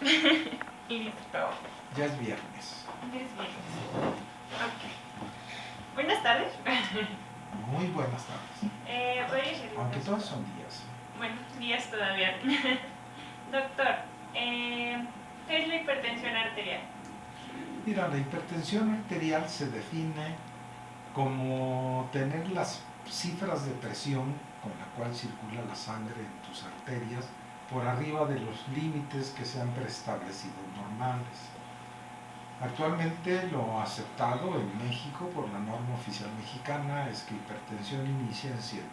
Listo. Ya es viernes. Ya es viernes. Ok. Buenas tardes. Muy buenas tardes. Hoy es el Aunque todos son días. Bueno, días todavía. Doctor, ¿qué es la hipertensión arterial? Mira, la hipertensión arterial se define como tener las cifras de presión con la cual circula la sangre en tus arterias por arriba de los límites que se han preestablecido normales. Actualmente lo aceptado en México por la norma oficial mexicana es que hipertensión inicia en 140/90.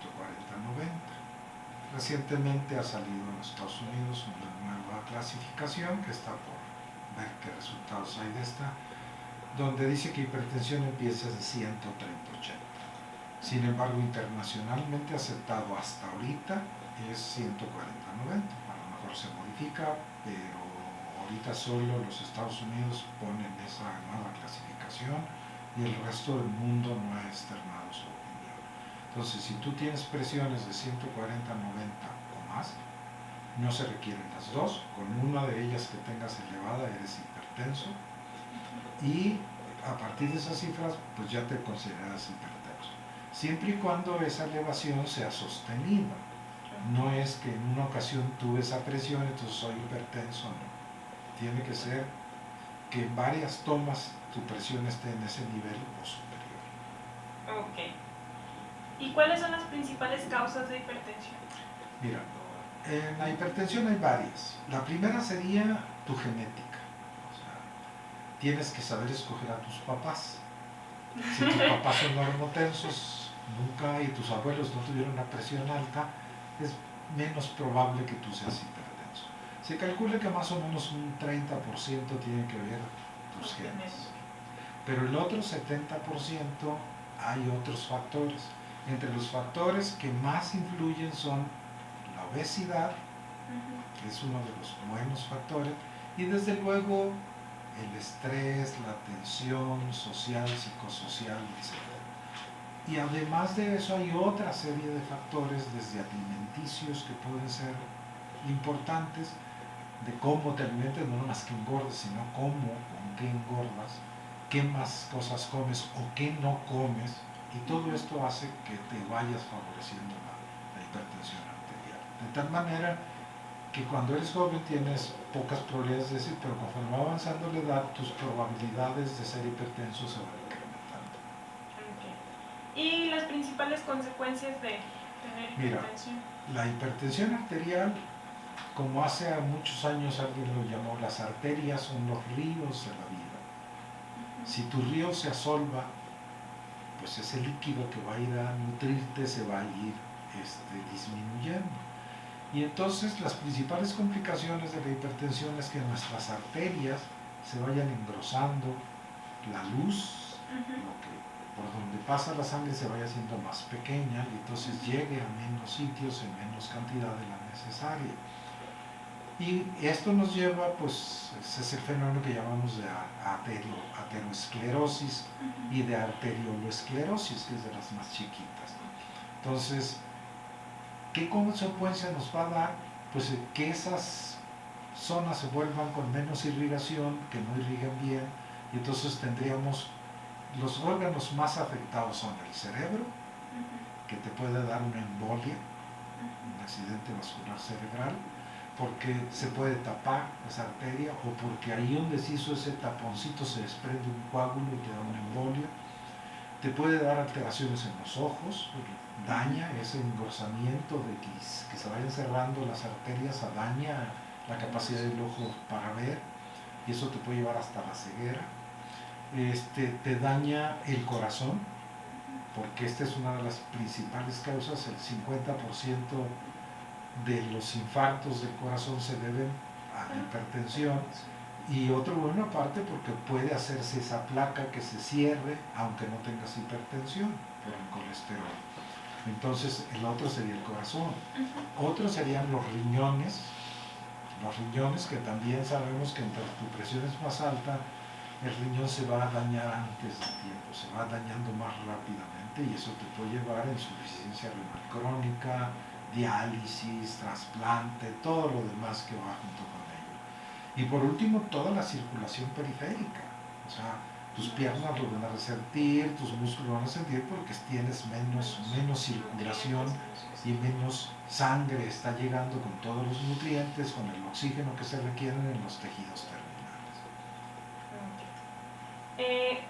Recientemente ha salido en los Estados Unidos una nueva clasificación que está por ver qué resultados hay de esta, donde dice que hipertensión empieza de 130/80. Sin embargo, internacionalmente aceptado hasta ahorita es 140/90. A lo mejor se modifica, pero ahorita solo los Estados Unidos ponen esa nueva clasificación y el resto del mundo no ha externado su opinión. Entonces, si tú tienes presiones de 140/90 o más, no se requieren las dos. Con una de ellas que tengas elevada eres hipertenso y a partir de esas cifras pues ya te consideras hipertenso. Siempre y cuando esa elevación sea sostenida. No es que en una ocasión tuve esa presión, entonces soy hipertenso, no. Tiene que ser que en varias tomas tu presión esté en ese nivel o superior. Ok. ¿Y cuáles son las principales causas de hipertensión? Mira, en la hipertensión hay varias. La primera sería tu genética. O sea, tienes que saber escoger a tus papás. Si tus papás son normotensos, nunca, y tus abuelos no tuvieron una presión alta, es menos probable que tú seas hipertenso. Se calcula que más o menos un 30% tiene que ver tus genes. Pero el otro 70% hay otros factores. Entre los factores que más influyen son la obesidad, que es uno de los buenos factores, y desde luego el estrés, la tensión social, psicosocial, etc. Y además de eso hay otra serie de factores, desde alimenticios que pueden ser importantes, de cómo te alimentas, no más que engordes, sino cómo, con qué engordas, qué más cosas comes o qué no comes, y todo esto hace que te vayas favoreciendo la hipertensión arterial. De tal manera que cuando eres joven tienes pocas probabilidades de decir, pero conforme va avanzando la edad, tus probabilidades de ser hipertenso se van incrementando. Okay. ¿Y las principales consecuencias de tener hipertensión? Mira, la hipertensión arterial, como hace muchos años alguien lo llamó, las arterias son los ríos de la vida. Si tu río se asolva, pues ese líquido que va a ir a nutrirte se va a ir disminuyendo. Y entonces las principales complicaciones de la hipertensión es que nuestras arterias se vayan engrosando, la luz, por donde pasa la sangre se vaya haciendo más pequeña y entonces llegue a menos sitios en menos cantidad de la necesaria. Y esto nos lleva, pues, ese es el fenómeno que llamamos de aterosclerosis y de arteriolosclerosis, que es de las más chiquitas. Entonces, ¿qué consecuencia nos va a dar? Pues que esas zonas se vuelvan con menos irrigación, que no irrigan bien, y entonces tendríamos, los órganos más afectados son el cerebro, que te puede dar una embolia, un accidente vascular cerebral, porque se puede tapar esa arteria o porque ahí donde se hizo ese taponcito se desprende un coágulo y te da una embolia. Te puede dar alteraciones en los ojos, daña ese engrosamiento de que se vayan cerrando las arterias, daña la capacidad del ojo para ver y eso te puede llevar hasta la ceguera. Te daña el corazón, porque esta es una de las principales causas. El 50% de los infartos del corazón se deben a la hipertensión, y otro bueno aparte porque puede hacerse esa placa que se cierre aunque no tengas hipertensión por el colesterol. Entonces el otro sería el corazón. Otro serían los riñones que también sabemos que entre tu presión es más alta, el riñón se va a dañar antes del tiempo, se va dañando más rápidamente y eso te puede llevar a insuficiencia renal crónica, diálisis, trasplante, todo lo demás que va junto con ello. Y por último, toda la circulación periférica. O sea, tus piernas lo van a resentir, tus músculos lo van a sentir porque tienes menos circulación y menos sangre está llegando con todos los nutrientes, con el oxígeno que se requieren en los tejidos terminales.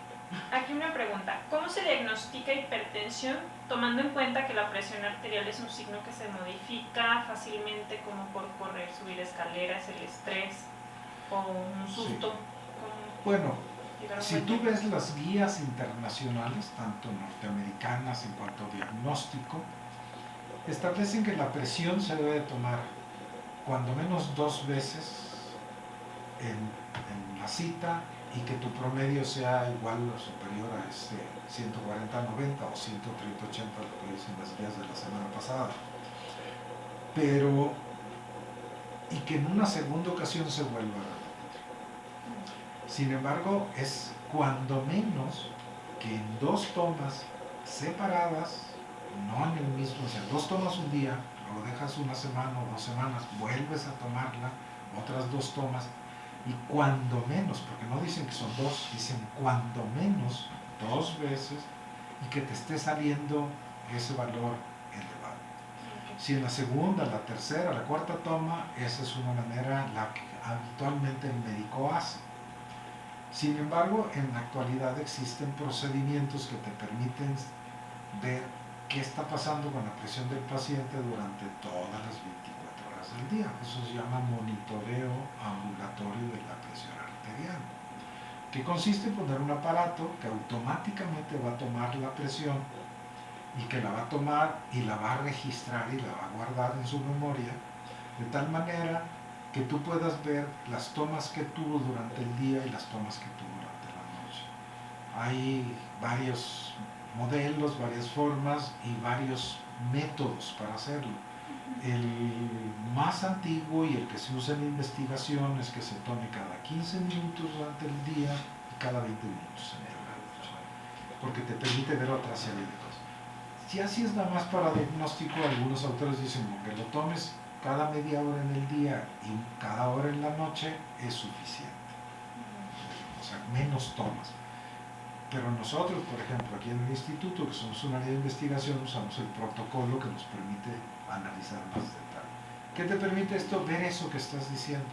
Aquí una pregunta. ¿Cómo se diagnostica hipertensión tomando en cuenta que la presión arterial es un signo que se modifica fácilmente como por correr, subir escaleras, el estrés o un susto? Sí. Bueno, si tú ves las guías internacionales, tanto norteamericanas en cuanto a diagnóstico, establecen que la presión se debe de tomar cuando menos 2 veces en la cita y que tu promedio sea igual o superior a 140-90 o 130-80, lo que dicen las guías de la semana pasada. Pero, y que en una segunda ocasión se vuelva a repetir. Sin embargo, es cuando menos que en 2 tomas separadas, no en el mismo, o sea, 2 tomas un día, lo dejas una semana o 2 semanas, vuelves a tomarla, otras 2 tomas, y cuando menos, porque no dicen que son 2, dicen cuando menos 2 veces, y que te esté saliendo ese valor elevado. Si en la segunda, la tercera, la cuarta toma, esa es una manera la que habitualmente el médico hace. Sin embargo, en la actualidad existen procedimientos que te permiten ver qué está pasando con la presión del paciente durante todas las 24 horas del día. Eso se llama monitoreo ambulatorio de la presión arterial, que consiste en poner un aparato que automáticamente va a tomar la presión y que la va a tomar y la va a registrar y la va a guardar en su memoria, de tal manera que tú puedas ver las tomas que tuvo durante el día y las tomas que tuvo durante la noche. Hay varios modelos, varias formas y varios métodos para hacerlo. El más antiguo y el que se usa en investigación es que se tome cada 15 minutos durante el día y cada 20 minutos en la noche, porque te permite ver otra serie de cosas. Si así es nada más para diagnóstico, algunos autores dicen que lo tomes cada media hora en el día y cada hora en la noche es suficiente. O sea, menos tomas. Pero nosotros, por ejemplo, aquí en el instituto, que somos un área de investigación, usamos el protocolo que nos permite analizar más detalle. ¿Qué te permite esto? Ver eso que estás diciendo.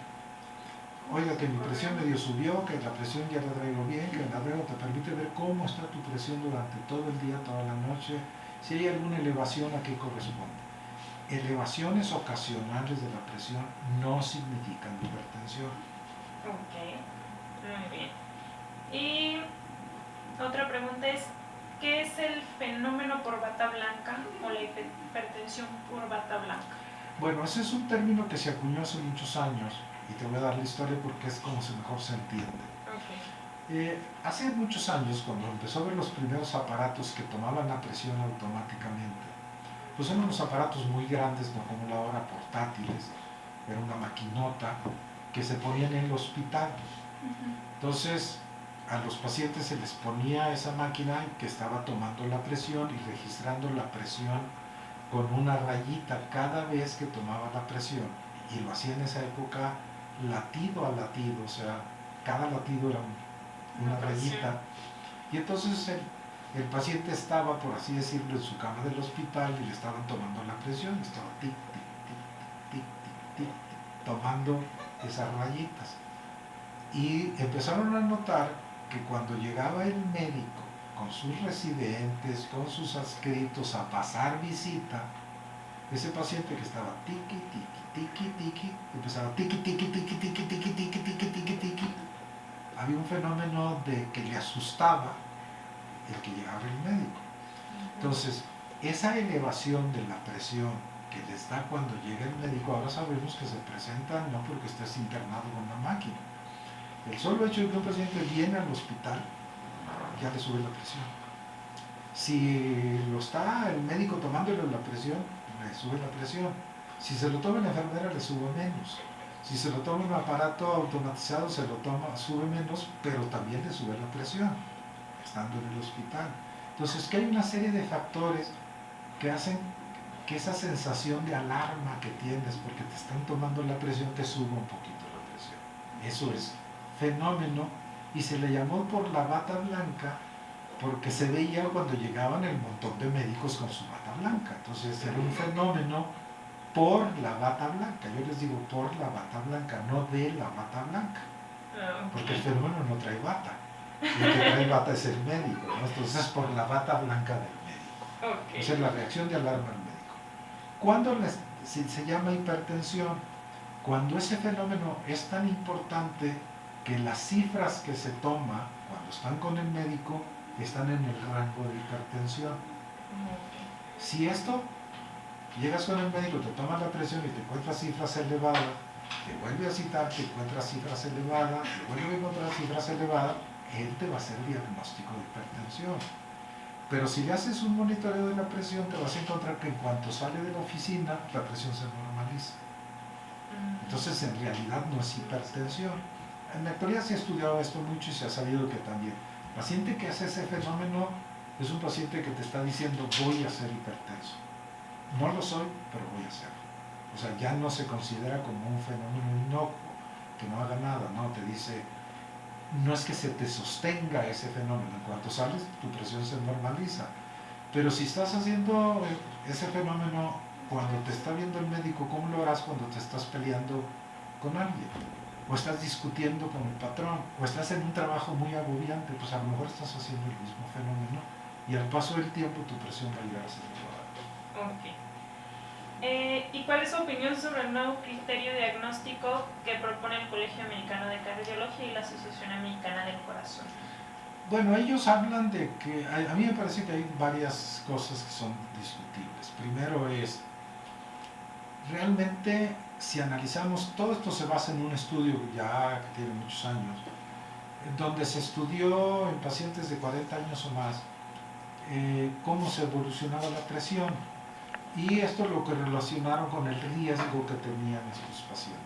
Oiga, que mi presión medio subió, que la presión ya la traigo bien, que la traigo, te permite ver cómo está tu presión durante todo el día, toda la noche, si hay alguna elevación a qué corresponde. Elevaciones ocasionales de la presión no significan hipertensión. Ok, muy bien. Y otra pregunta es, ¿qué es el fenómeno por bata blanca o la hipertensión por bata blanca? Bueno, ese es un término que se acuñó hace muchos años y te voy a dar la historia porque es como se mejor se entiende. Okay. Hace muchos años, cuando empezó a ver los primeros aparatos que tomaban la presión automáticamente, pues eran unos aparatos muy grandes, no como la hora, portátiles, era una maquinota que se ponían en el hospital. Entonces, a los pacientes se les ponía esa máquina que estaba tomando la presión y registrando la presión con una rayita cada vez que tomaba la presión, y lo hacía en esa época latido a latido, o sea, cada latido era una rayita, y entonces el paciente estaba, por así decirlo, en su cama del hospital y le estaban tomando la presión, estaba tic, tic, tic, tic, tic, tic, tic, tomando esas rayitas. Y empezaron a notar que cuando llegaba el médico con sus residentes, con sus adscritos a pasar visita, ese paciente que estaba tiqui, tiqui, tiqui, tiqui, empezaba tiqui, tiqui, tiqui, tiqui, tiqui, tiqui, tiqui, tiqui, tiqui. Había un fenómeno de que le asustaba el que llegaba el médico. Entonces, esa elevación de la presión que les da cuando llega el médico, ahora sabemos que se presenta no porque estés internado con una máquina. El solo hecho de que un paciente viene al hospital, ya le sube la presión. Si lo está el médico tomándole la presión, le sube la presión. Si se lo toma la enfermera, le sube menos. Si se lo toma un aparato automatizado, sube menos, pero también le sube la presión, estando en el hospital. Entonces, que hay una serie de factores que hacen que esa sensación de alarma que tienes porque te están tomando la presión te suba un poquito la presión. Eso es fenómeno, y se le llamó por la bata blanca porque se veía cuando llegaban el montón de médicos con su bata blanca. Entonces era un fenómeno por la bata blanca. Yo les digo por la bata blanca, no de la bata blanca, porque el fenómeno no trae bata. El que trae bata es el médico, ¿no? Entonces por la bata blanca del médico. Esa es la reacción de alarma al médico. ¿Cuándo se llama hipertensión? Cuando ese fenómeno es tan importante que las cifras que se toma cuando están con el médico están en el rango de hipertensión. Si esto, llegas con el médico, te tomas la presión y te encuentras cifras elevadas, te vuelve a citar, te encuentras cifras elevadas, te vuelve a encontrar cifras elevadas, él te va a hacer diagnóstico de hipertensión. Pero si le haces un monitoreo de la presión, te vas a encontrar que en cuanto sale de la oficina, la presión se normaliza. Entonces, en realidad no es hipertensión. En la actualidad se ha estudiado esto mucho y se ha sabido que también el paciente que hace ese fenómeno es un paciente que te está diciendo voy a ser hipertenso. No lo soy, pero voy a serlo. O sea, ya no se considera como un fenómeno inocuo, que no haga nada, no, te dice, no es que se te sostenga ese fenómeno, en cuanto sales tu presión se normaliza. Pero si estás haciendo ese fenómeno cuando te está viendo el médico, ¿cómo lo harás cuando te estás peleando con alguien? O estás discutiendo con el patrón, o estás en un trabajo muy agobiante, pues a lo mejor estás haciendo el mismo fenómeno y al paso del tiempo tu presión va a llegar a ser elevada. ¿Y cuál es su opinión sobre el nuevo criterio diagnóstico que propone el Colegio Americano de Cardiología y la Asociación Americana del Corazón? Bueno, ellos hablan de que, a mí me parece que hay varias cosas que son discutibles. Primero es, realmente si analizamos, todo esto se basa en un estudio ya que tiene muchos años, donde se estudió en pacientes de 40 años o más cómo se evolucionaba la presión, y esto lo que relacionaron con el riesgo que tenían estos pacientes.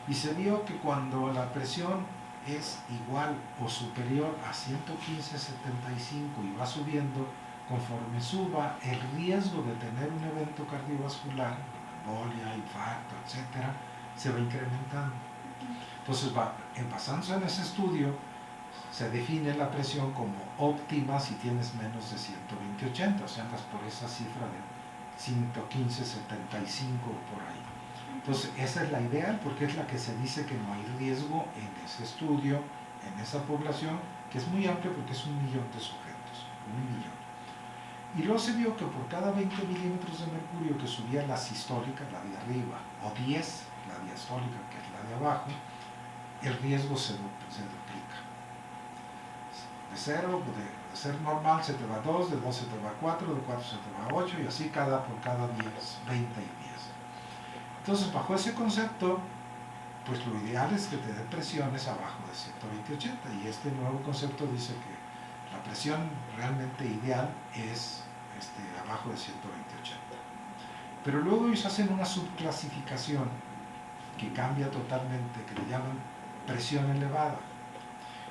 Y se vio que cuando la presión es igual o superior a 115/75 y va subiendo, conforme suba, el riesgo de tener un evento cardiovascular, embolia, infarto, etcétera, se va incrementando. Entonces, basándose en ese estudio, se define la presión como óptima si tienes menos de 120/80, o sea, andas por esa cifra de 115/75 por ahí. Entonces, esa es la ideal porque es la que se dice que no hay riesgo en ese estudio, en esa población, que es muy amplia porque es 1.000.000 de sujetos, 1.000.000. Y luego se vio que por cada 20 milímetros de mercurio que subía la sistólica, la de arriba, o 10, la diastólica, que es la de abajo, el riesgo se duplica. De 0, de ser normal se te va a 2, de 2 se te va a 4, de 4 se te va a 8, y así por cada 10, 20 y 10. Entonces, bajo ese concepto, pues lo ideal es que te dé presiones abajo de 120/80, y este nuevo concepto dice que la presión realmente ideal es abajo de 120/80. Pero luego ellos hacen una subclasificación que cambia totalmente, que le llaman presión elevada.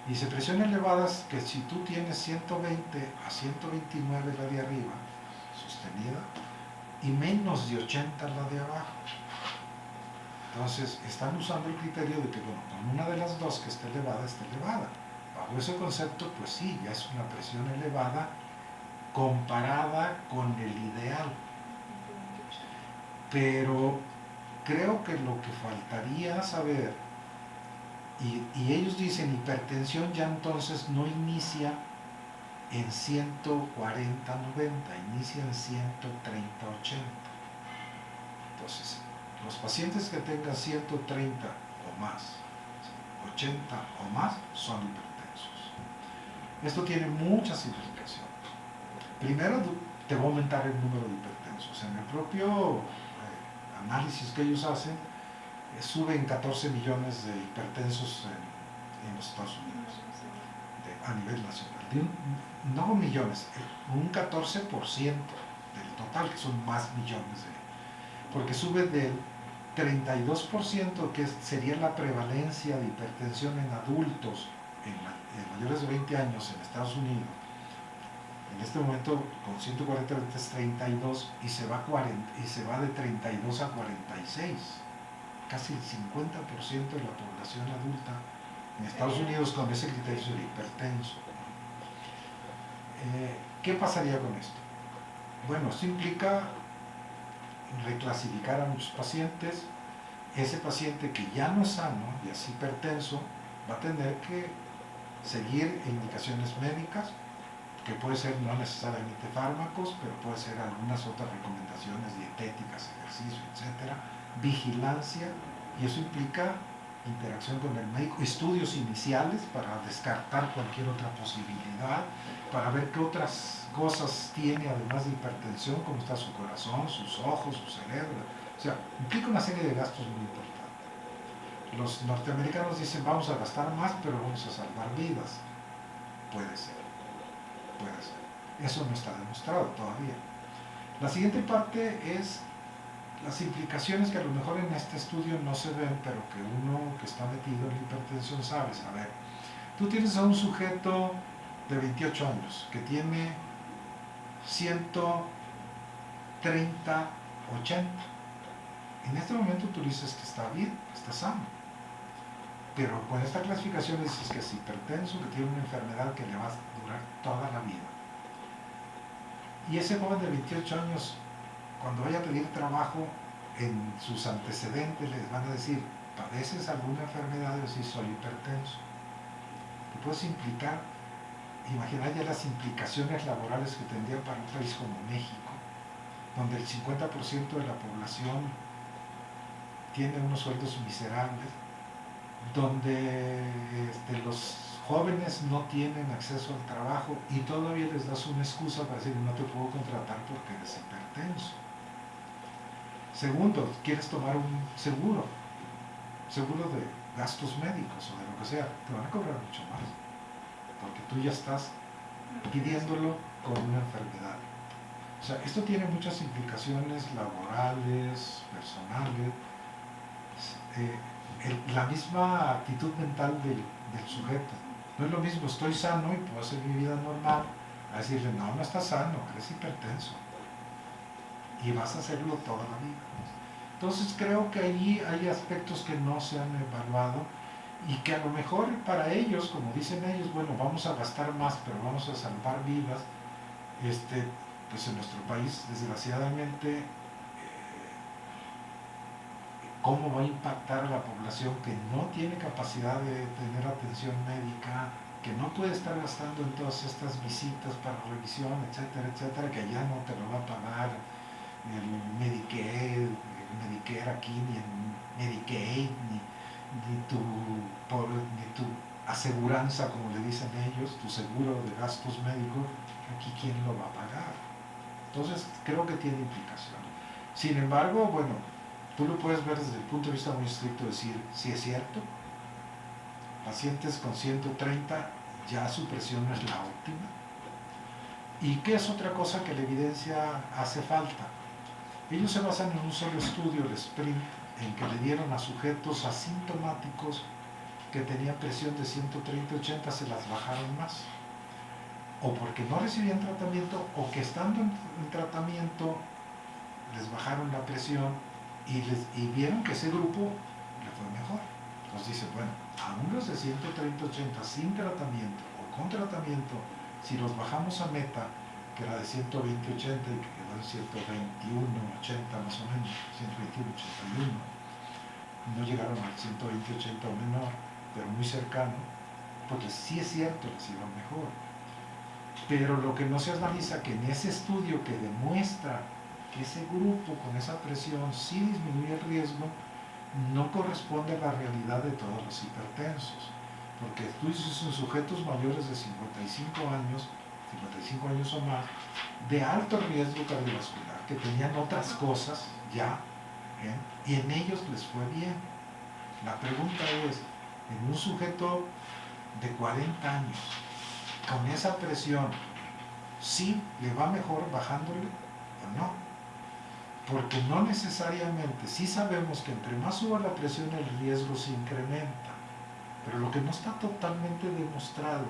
Y dice, presión elevada es que si tú tienes 120 a 129 la de arriba, sostenida, y menos de 80 la de abajo. Entonces, están usando el criterio de que, bueno, con una de las dos que esté elevada, está elevada. Bajo ese concepto, pues sí, ya es una presión elevada comparada con el ideal. Pero creo que lo que faltaría saber, y ellos dicen hipertensión ya entonces no inicia en 140/90, inicia en 130/80. Entonces, los pacientes que tengan 130 o más, 80 o más, son hipertensos. Esto tiene muchas implicaciones. Primero, te va a aumentar el número de hipertensos. En el propio análisis que ellos hacen, suben 14 millones de hipertensos en los Estados Unidos, a nivel nacional. No millones, un 14% del total, que son más millones porque sube del 32%, que sería la prevalencia de hipertensión en adultos en mayores de 20 años en Estados Unidos. En este momento, con 140 es 32, y se va de 32 a 46. casi el 50% de la población adulta en Estados Unidos con ese criterio sería hipertenso. ¿Qué pasaría con esto? Bueno, esto implica reclasificar a muchos pacientes. Ese paciente que ya no es sano, ya es hipertenso, va a tener que seguir indicaciones médicas, que puede ser no necesariamente fármacos, pero puede ser algunas otras recomendaciones dietéticas, ejercicio, etcétera, vigilancia, y eso implica interacción con el médico, estudios iniciales para descartar cualquier otra posibilidad, para ver qué otras cosas tiene además de hipertensión, cómo está su corazón, sus ojos, su cerebro. O sea, implica una serie de gastos muy importantes. Los norteamericanos dicen vamos a gastar más, pero vamos a salvar vidas. Puede ser, puede ser. Eso no está demostrado todavía. La siguiente parte es las implicaciones que a lo mejor en este estudio no se ven, pero que uno que está metido en la hipertensión sabe. A ver, tú tienes a un sujeto de 28 años que tiene 130, 80. En este momento tú dices que está bien, que está sano. Pero con esta clasificación dices que es hipertenso, que tiene una enfermedad que le va a durar toda la vida. Y ese joven de 28 años, cuando vaya a pedir trabajo, en sus antecedentes les van a decir, ¿padeces alguna enfermedad? Y decir, soy hipertenso. Te puedes implicar, imaginar ya las implicaciones laborales que tendría para un país como México, donde el 50% de la población tiene unos sueldos miserables, donde los jóvenes no tienen acceso al trabajo y todavía les das una excusa para decir no te puedo contratar porque eres hipertenso. Segundo, quieres tomar un seguro de gastos médicos o de lo que sea, te van a cobrar mucho más, porque tú ya estás pidiéndolo con una enfermedad. O sea, esto tiene muchas implicaciones laborales, personales, la misma actitud mental del sujeto. No es lo mismo, estoy sano y puedo hacer mi vida normal, a decirle, no, no estás sano, eres hipertenso. Y vas a hacerlo toda la vida. Entonces creo que allí hay aspectos que no se han evaluado y que a lo mejor para ellos, como dicen ellos, bueno, vamos a gastar más, pero vamos a salvar vidas. Pues en nuestro país, desgraciadamente, cómo va a impactar a la población que no tiene capacidad de tener atención médica, que no puede estar gastando en todas estas visitas para revisión, etcétera, etcétera, que allá no te lo va a pagar el Medicare aquí, ni el Medicaid, ni tu aseguranza, como le dicen ellos, tu seguro de gastos médicos, aquí quién lo va a pagar. Entonces creo que tiene implicación. Sin embargo, bueno, tú lo puedes ver desde el punto de vista muy estricto, decir, si es cierto, pacientes con 130 ya su presión no es la óptima. ¿Y qué es otra cosa que la evidencia hace falta? Ellos se basan en un solo estudio, el SPRINT, en que le dieron a sujetos asintomáticos que tenían presión de 130-80, se las bajaron más. O porque no recibían tratamiento, o que estando en tratamiento les bajaron la presión y vieron que ese grupo le fue mejor. Entonces dice, bueno, aún los de 130-80 sin tratamiento o con tratamiento, si los bajamos a meta, que era de 120-80 y que quedó en 121-80 más o menos, 121-81, no llegaron al 120-80 o menor, pero muy cercano, porque sí es cierto, les iba mejor. Pero lo que no se analiza, que en ese estudio que demuestra que ese grupo con esa presión sí disminuye el riesgo, no corresponde a la realidad de todos los hipertensos. Porque tú dices en sujetos mayores de 55 años o más, de alto riesgo cardiovascular, que tenían otras cosas ya, y en ellos les fue bien. La pregunta es, en un sujeto de 40 años, con esa presión, ¿sí le va mejor bajándole o no? Porque no necesariamente, sí sabemos que entre más suba la presión el riesgo se incrementa, pero lo que no está totalmente demostrado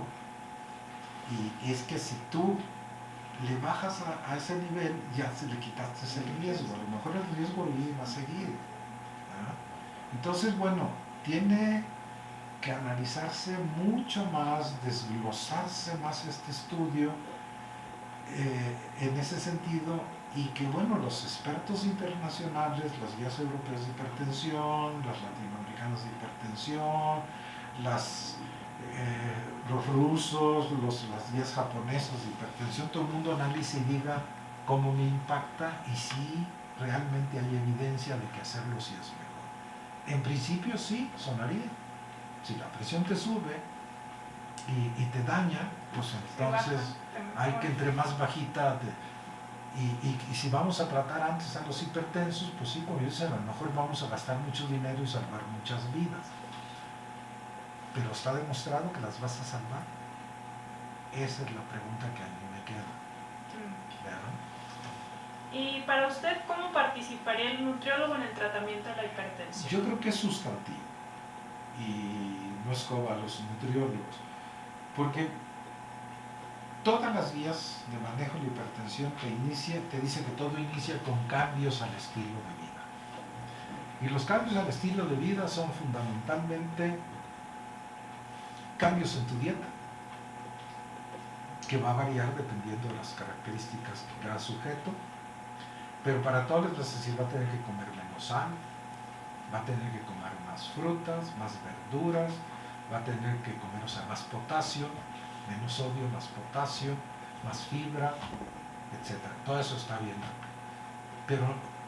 y es que si tú le bajas a ese nivel ya se le quitaste el riesgo, a lo mejor el riesgo va a seguir, ¿verdad? Entonces, bueno, tiene que analizarse mucho más, desglosarse más este estudio en ese sentido, y que bueno, los expertos internacionales, las guías europeas de hipertensión, las latinoamericanas de hipertensión, los rusos, las guías japonesas de hipertensión, todo el mundo analice y diga cómo me impacta y si realmente hay evidencia de que hacerlo sí es mejor. En principio sí, sonaría. Si la presión te sube y te daña, pues entonces hay que entre más bajita y si vamos a tratar antes a los hipertensos, pues sí, como dicen, a lo mejor vamos a gastar mucho dinero y salvar muchas vidas. Pero está demostrado que las vas a salvar. Esa es la pregunta que a mí me queda. ¿Verdad? Y para usted, ¿cómo participaría el nutriólogo en el tratamiento de la hipertensión? Yo creo que es sustantivo y no escoba a los nutriólogos, porque todas las guías de manejo de la hipertensión te dicen que todo inicia con cambios al estilo de vida. Y los cambios al estilo de vida son fundamentalmente cambios en tu dieta, que va a variar dependiendo de las características de cada sujeto, pero para todos les vas a decir, va a tener que comer menos sal, va a tener que comer más frutas, más verduras, va a tener que comer, más potasio, menos sodio, más potasio, más fibra, etc. Todo eso está bien. Pero,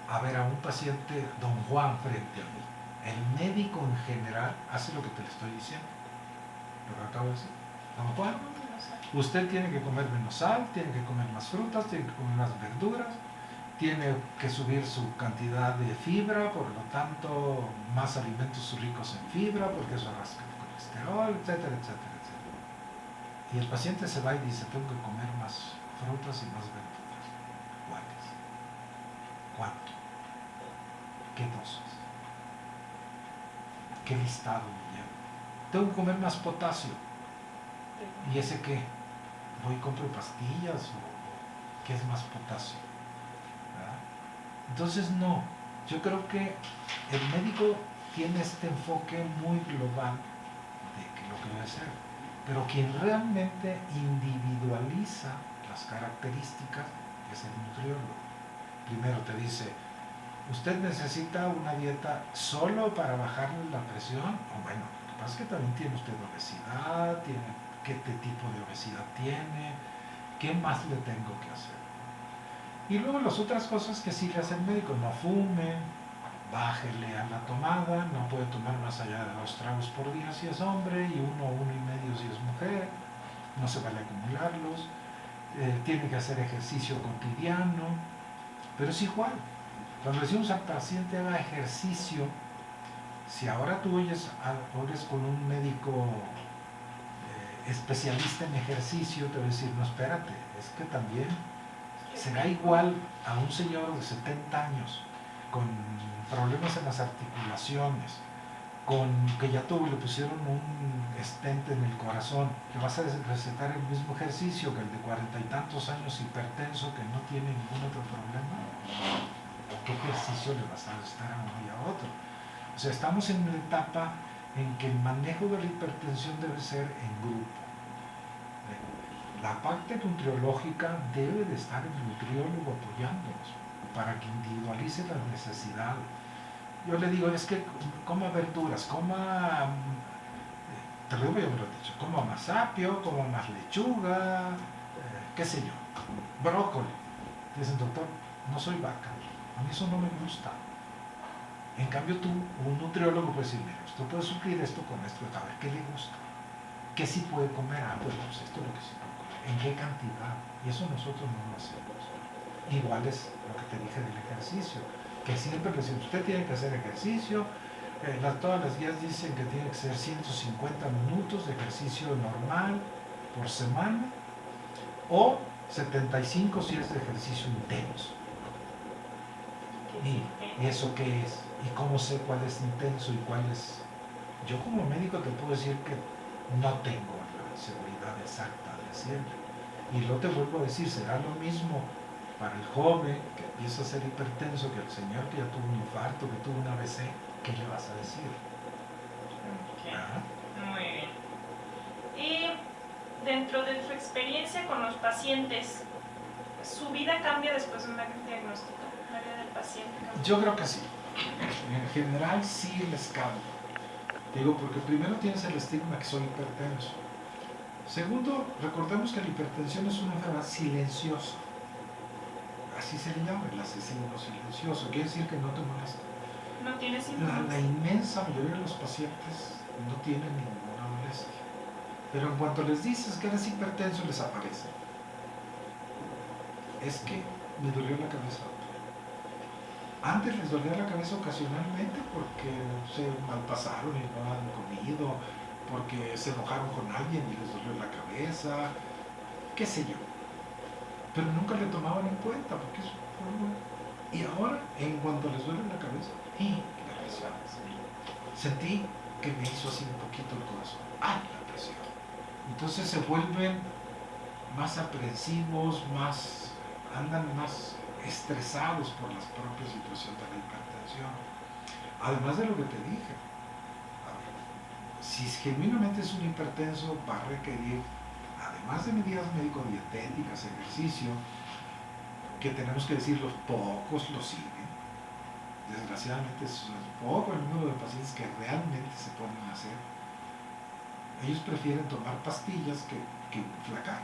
a ver, a un paciente, don Juan, frente a mí, el médico en general hace lo que te le estoy diciendo. Lo que acabo de decir. Don Juan, usted tiene que comer menos sal, tiene que comer más frutas, tiene que comer más verduras, tiene que subir su cantidad de fibra, por lo tanto, más alimentos ricos en fibra, porque eso arrastra el colesterol, etcétera, etcétera, etcétera. Y el paciente se va y dice, tengo que comer más frutas y más verduras. ¿Cuáles? ¿Cuánto? ¿Qué dosis? ¿Qué listado me lleva? Tengo que comer más potasio. ¿Y ese qué? ¿Voy y compro pastillas o qué es más potasio? ¿Verdad? Entonces no, yo creo que el médico tiene este enfoque muy global de lo que debe ser, pero quien realmente individualiza las características es el nutriólogo. Primero te dice, ¿usted necesita una dieta solo para bajarle la presión? O bueno, lo que pasa es que también tiene usted obesidad, ¿qué tipo de obesidad tiene? ¿Qué más le tengo que hacer? Y luego las otras cosas que sí le hace el médico, no fume, bájele a la tomada, no puede tomar más allá de 2 tragos por día si es hombre, y 1,5 si es mujer, no se vale acumularlos, tiene que hacer ejercicio cotidiano, pero es igual. Cuando decimos al paciente haga ejercicio, si ahora tú oyes con un médico especialista en ejercicio, te va a decir, no, espérate, es que también será igual a un señor de 70 años con problemas en las articulaciones, que ya tuvo y le pusieron un stent en el corazón, que vas a recetar el mismo ejercicio que el de 40 y tantos años hipertenso que no tiene ningún otro problema. ¿O qué ejercicio le vas a recetar a uno y a otro? O sea, estamos en una etapa en que el manejo de la hipertensión debe ser en grupo. La parte nutriológica debe de estar el nutriólogo apoyándonos para que individualice las necesidades. Yo le digo, es que coma verduras, te lo digo, yo me lo he dicho, coma más apio, coma más lechuga, qué sé yo, brócoli. Dicen, doctor, no soy vaca, a mí eso no me gusta. En cambio tú, un nutriólogo puede decir, mira, usted puede suplir esto con esto, a ver qué le gusta, qué sí puede comer, pues esto es lo que sí puede comer, en qué cantidad, y eso nosotros no lo hacemos. Igual es lo que te dije del ejercicio, que siempre le decimos, usted tiene que hacer ejercicio, todas las guías dicen que tiene que ser 150 minutos de ejercicio normal por semana, o 75 si es de ejercicio intenso. ¿Y eso qué es? ¿Y cómo sé cuál es intenso y cuál es? Yo como médico te puedo decir que no tengo la seguridad exacta de siempre. Y lo te vuelvo a decir, será lo mismo para el joven que empieza a ser hipertenso que el señor que ya tuvo un infarto, que tuvo un AVC, ¿qué le vas a decir? Ok, ¿Ah? muy bien. Y dentro de su experiencia con los pacientes, ¿su vida cambia después de un diagnóstico? ¿La vida del paciente cambia? Yo creo que sí. En general sí les cambia. Digo, porque primero tienes el estigma que soy hipertenso. Segundo, recordemos que la hipertensión es una enfermedad silenciosa. Así se le llama, el asesino silencioso. Quiere decir que no te molesta. ¿No tiene síntomas? La inmensa mayoría de los pacientes no tienen ninguna molestia. Pero en cuanto les dices que eres hipertenso, les aparece. Es que me dolió la cabeza. Antes les dolía la cabeza ocasionalmente porque se malpasaron y no han comido, porque se enojaron con alguien y les dolió la cabeza, qué sé yo. Pero nunca le tomaban en cuenta porque es normal. Y ahora, en cuanto les duele la cabeza, la presión. Sentí que me hizo así un poquito el corazón. ¡Ay, la presión! Entonces se vuelven más aprensivos, andan más estresados por la propia situación de la hipertensión. Además de lo que te dije, a ver, si genuinamente es un hipertenso, va a requerir, además de medidas médico-dietéticas, ejercicio, que tenemos que decir, los pocos lo siguen. Desgraciadamente es poco el número de pacientes que realmente se ponen a hacer. Ellos prefieren tomar pastillas que flacar.